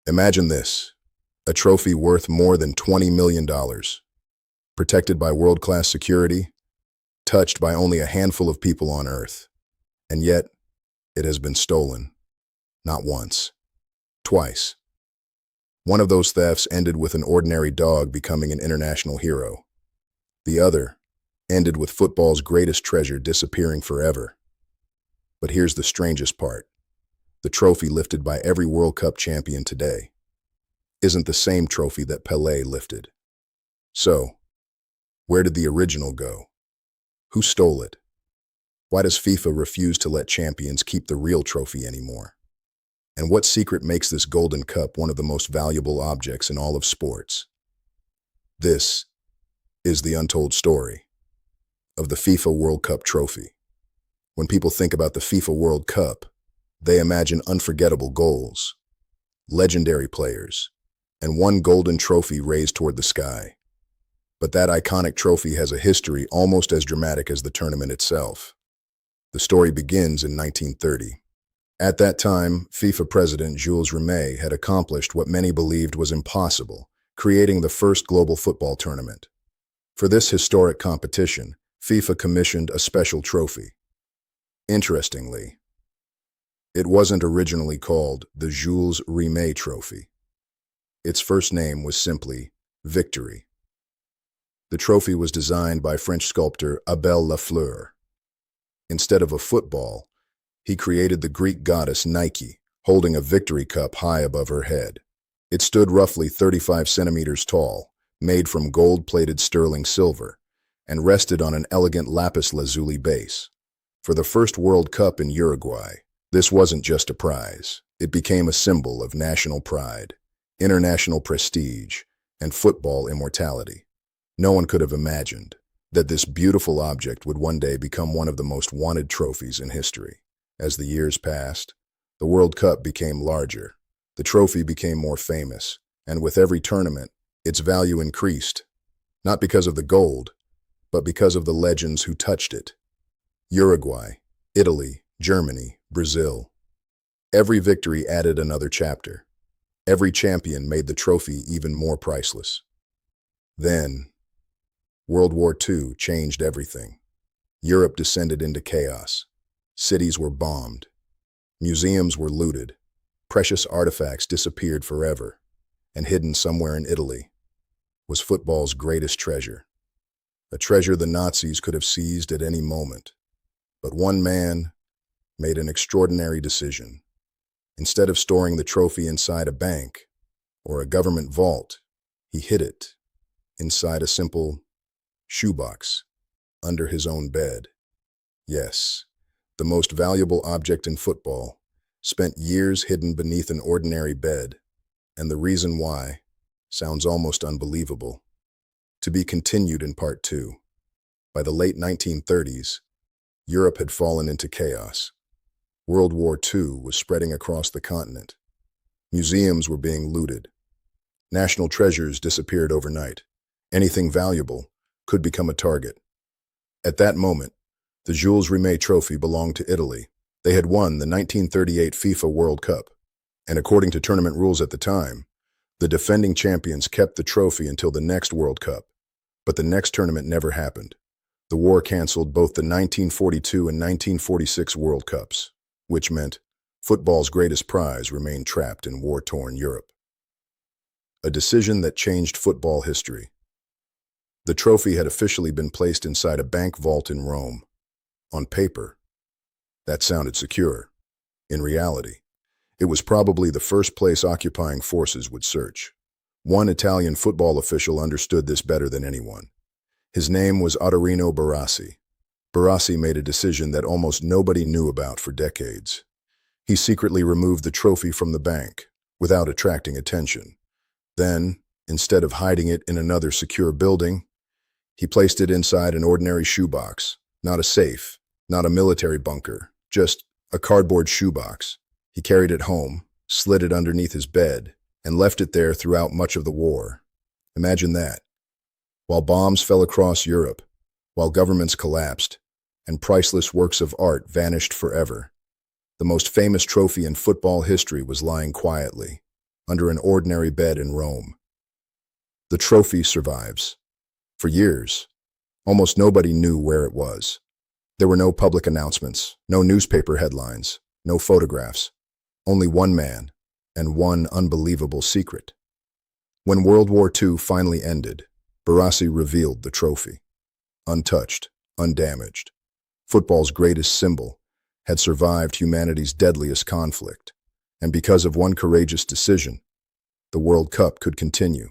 Imagine this, a trophy worth more than $20 million, protected by world-class security, touched by only a handful of people on Earth. And yet, it has been stolen. Not once, twice. One of those thefts ended with an ordinary dog becoming an international hero. The other ended with football's greatest treasure disappearing forever. But here's the strangest part. The trophy lifted by every World Cup champion today isn't the same trophy that Pelé lifted. So, where did the original go? Who stole it? Why does FIFA refuse to let champions keep the real trophy anymore? And what secret makes this golden cup one of the most valuable objects in all of sports? This is the untold story of the FIFA World Cup trophy. When people think about the FIFA World Cup, they imagine unforgettable goals, legendary players, and one golden trophy raised toward the sky. But that iconic trophy has a history almost as dramatic as the tournament itself. The story begins in 1930. At that time, FIFA president Jules Rimet had accomplished what many believed was impossible, creating the first global football tournament. For this historic competition, FIFA commissioned a special trophy. Interestingly, it wasn't originally called the Jules Rimet Trophy. Its first name was simply Victory. The trophy was designed by French sculptor Abel Lafleur. Instead of a football, he created the Greek goddess Nike, holding a victory cup high above her head. It stood roughly 35 centimeters tall, made from gold-plated sterling silver, and rested on an elegant lapis lazuli base. For the first World Cup in Uruguay, this wasn't just a prize. It became a symbol of national pride, international prestige, and football immortality. No one could have imagined that this beautiful object would one day become one of the most wanted trophies in history. As the years passed, the World Cup became larger, the trophy became more famous, and with every tournament, its value increased, not because of the gold, but because of the legends who touched it. Uruguay, Italy, Germany, Brazil. Every victory added another chapter. Every champion made the trophy even more priceless. Then, World War II changed everything. Europe descended into chaos. Cities were bombed. Museums were looted. Precious artifacts disappeared forever. And hidden somewhere in Italy was football's greatest treasure. A treasure the Nazis could have seized at any moment. But one man made an extraordinary decision. Instead of storing the trophy inside a bank or a government vault, he hid it inside a simple shoebox under his own bed. Yes, the most valuable object in football spent years hidden beneath an ordinary bed, and the reason why sounds almost unbelievable. To be continued in part 2. By the late 1930s, Europe had fallen into chaos. World War II was spreading across the continent. Museums were being looted. National treasures disappeared overnight. Anything valuable could become a target. At that moment, the Jules Rimet Trophy belonged to Italy. They had won the 1938 FIFA World Cup, and according to tournament rules at the time, the defending champions kept the trophy until the next World Cup. But the next tournament never happened. The war canceled both the 1942 and 1946 World Cups, which meant football's greatest prize remained trapped in war-torn Europe. A decision that changed football history. The trophy had officially been placed inside a bank vault in Rome. On paper, that sounded secure. In reality, it was probably the first place occupying forces would search. One Italian football official understood this better than anyone. His name was Ottorino Barassi. Barassi made a decision that almost nobody knew about for decades. He secretly removed the trophy from the bank, without attracting attention. Then, instead of hiding it in another secure building, he placed it inside an ordinary shoebox, not a safe, not a military bunker, just a cardboard shoebox. He carried it home, slid it underneath his bed, and left it there throughout much of the war. Imagine that. While bombs fell across Europe, while governments collapsed, and priceless works of art vanished forever, the most famous trophy in football history was lying quietly, under an ordinary bed in Rome. The trophy survives. For years, almost nobody knew where it was. There were no public announcements, no newspaper headlines, no photographs, only one man and one unbelievable secret. When World War II finally ended, Barassi revealed the trophy. Untouched, undamaged, football's greatest symbol had survived humanity's deadliest conflict, and because of one courageous decision, the World Cup could continue.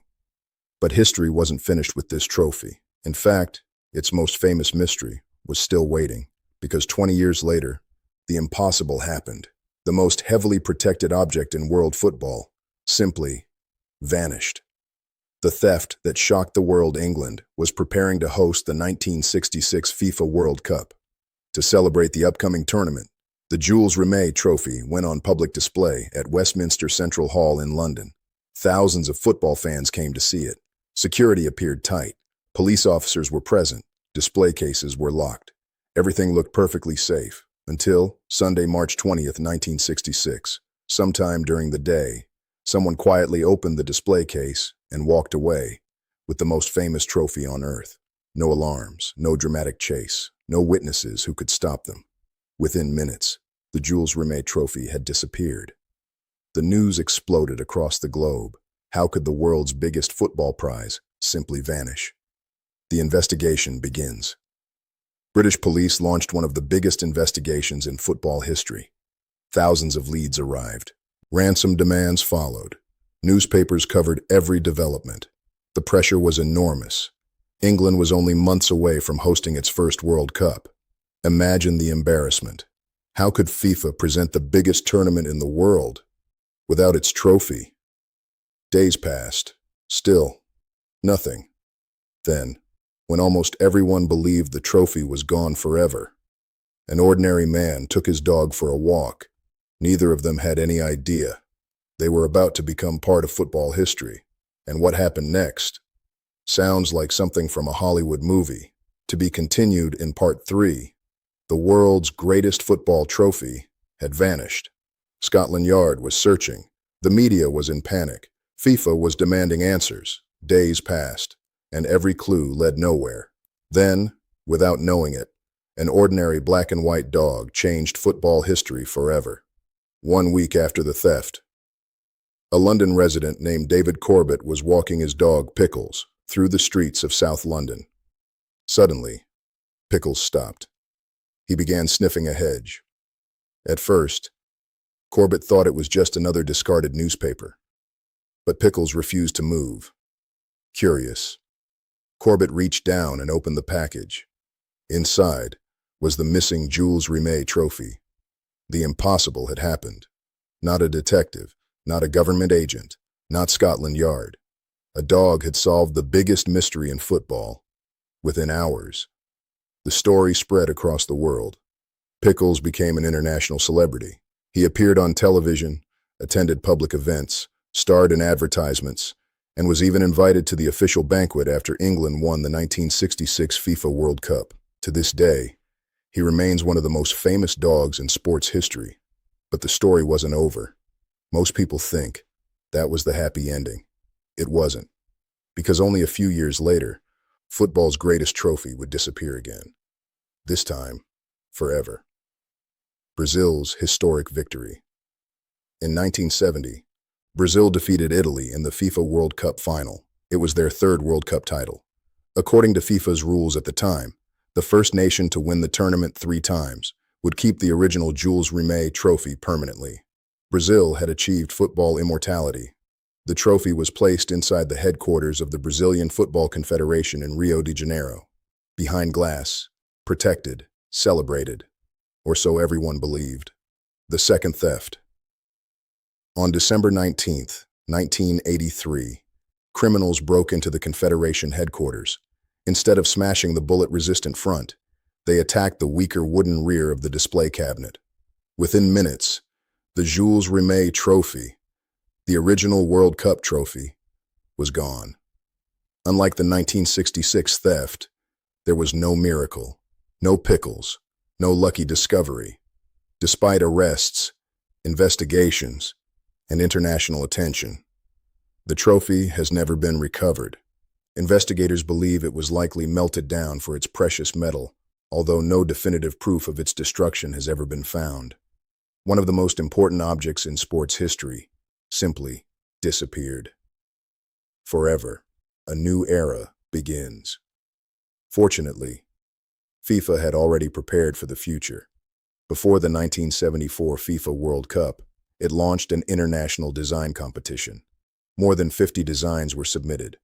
But history wasn't finished with this trophy. In fact, its most famous mystery was still waiting, because 20 years later, the impossible happened. The most heavily protected object in world football simply vanished. The theft that shocked the world. England was preparing to host the 1966 FIFA World Cup. To celebrate the upcoming tournament, the Jules Rimet trophy went on public display at Westminster Central Hall in London. Thousands of football fans came to see it. Security appeared tight. Police officers were present. Display cases were locked. Everything looked perfectly safe until Sunday, March 20th, 1966. Sometime during the day, someone quietly opened the display case and walked away with the most famous trophy on earth. No alarms, no dramatic chase, no witnesses who could stop them. Within minutes, the Jules Rimet trophy had disappeared. The news exploded across the globe. How could the world's biggest football prize simply vanish? The investigation begins. British police launched one of the biggest investigations in football history. Thousands of leads arrived. Ransom demands followed. Newspapers covered every development. The pressure was enormous. England was only months away from hosting its first World Cup. Imagine the embarrassment. How could FIFA present the biggest tournament in the world without its trophy? Days passed. Still, nothing. Then, when almost everyone believed the trophy was gone forever, an ordinary man took his dog for a walk. Neither of them had any idea. They were about to become part of football history. And what happened next sounds like something from a Hollywood movie. To be continued in Part 3. The world's greatest football trophy had vanished. Scotland Yard was searching. The media was in panic. FIFA was demanding answers. Days passed, and every clue led nowhere. Then, without knowing it, an ordinary black and white dog changed football history forever. 1 week after the theft, a London resident named David Corbett was walking his dog, Pickles, through the streets of South London. Suddenly, Pickles stopped. He began sniffing a hedge. At first, Corbett thought it was just another discarded newspaper. But Pickles refused to move. Curious, Corbett reached down and opened the package. Inside was the missing Jules Rimet trophy. The impossible had happened. Not a detective, not a government agent, not Scotland Yard. A dog had solved the biggest mystery in football. Within hours, the story spread across the world. Pickles became an international celebrity. He appeared on television, attended public events, starred in advertisements, and was even invited to the official banquet after England won the 1966 FIFA World Cup. To this day, he remains one of the most famous dogs in sports history. But the story wasn't over. Most people think that was the happy ending. It wasn't, because only a few years later, football's greatest trophy would disappear again. This time, forever. Brazil's historic victory. In 1970, Brazil defeated Italy in the FIFA World Cup final. It was their third World Cup title. According to FIFA's rules at the time, the first nation to win the tournament 3 times would keep the original Jules Rimet trophy permanently. Brazil had achieved football immortality. The trophy was placed inside the headquarters of the Brazilian Football Confederation in Rio de Janeiro. Behind glass, protected, celebrated, or so everyone believed. The second theft. On December 19, 1983, criminals broke into the Confederation headquarters. Instead of smashing the bullet-resistant front, they attacked the weaker wooden rear of the display cabinet. Within minutes, the Jules Rimet trophy, the original World Cup trophy, was gone. Unlike the 1966 theft, there was no miracle, no Pickles, no lucky discovery. Despite arrests, investigations, and international attention, The trophy has never been recovered. Investigators believe it was likely melted down for its precious metal, although no definitive proof of its destruction has ever been found. One of the most important objects in sports history simply disappeared. Forever, a new era begins. Fortunately, FIFA had already prepared for the future. Before the 1974 FIFA World Cup, it launched an international design competition. More than 50 designs were submitted.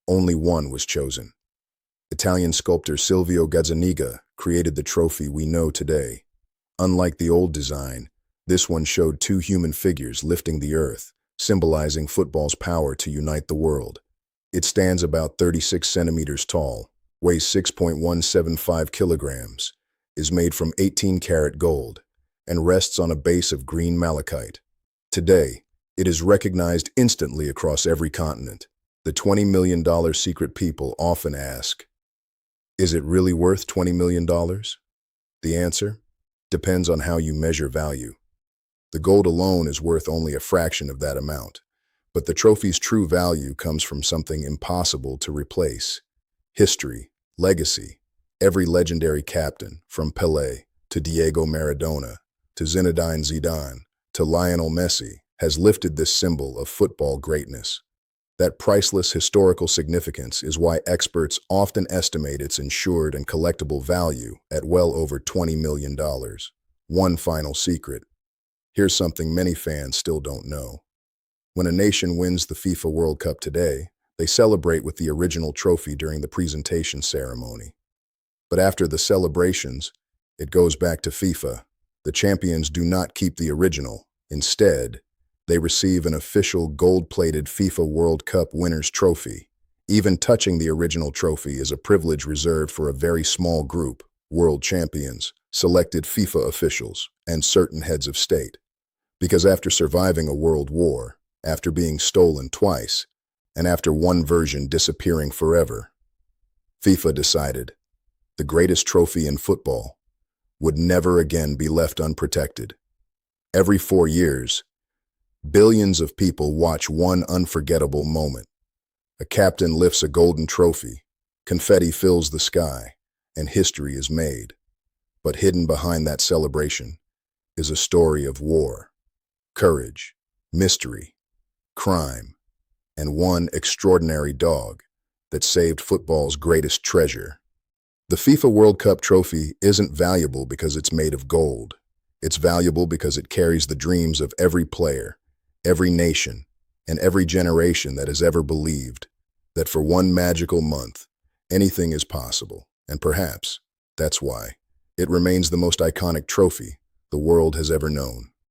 Only one was chosen. Italian sculptor Silvio Gazzaniga created the trophy we know today. Unlike the old design, this one showed two human figures lifting the earth, symbolizing football's power to unite the world. It stands about 36 centimeters tall, weighs 6.175 kilograms, is made from 18-karat gold, and rests on a base of green malachite. Today, it is recognized instantly across every continent. The $20 million secret people often ask, is it really worth $20 million? The answer depends on how you measure value. The gold alone is worth only a fraction of that amount, but the trophy's true value comes from something impossible to replace: history, legacy. Every legendary captain, from Pelé to Diego Maradona to Zinedine Zidane to Lionel Messi, has lifted this symbol of football greatness. That priceless historical significance is why experts often estimate its insured and collectible value at well over $20 million. One final secret. Here's something many fans still don't know. When a nation wins the FIFA World Cup today, they celebrate with the original trophy during the presentation ceremony. But after the celebrations, it goes back to FIFA. The champions do not keep the original. Instead, they receive an official gold-plated FIFA World Cup winner's trophy. Even touching the original trophy is a privilege reserved for a very small group: world champions, selected FIFA officials, and certain heads of state. Because after surviving a world war, after being stolen twice, and after one version disappearing forever, FIFA decided the greatest trophy in football would never again be left unprotected. Every 4 years, billions of people watch one unforgettable moment. A captain lifts a golden trophy, confetti fills the sky, and history is made. But hidden behind that celebration is a story of war, courage, mystery, crime, and one extraordinary dog that saved football's greatest treasure. The FIFA World Cup trophy isn't valuable because it's made of gold. It's valuable because it carries the dreams of every player, every nation, and every generation that has ever believed that for one magical month, anything is possible. And perhaps that's why it remains the most iconic trophy the world has ever known.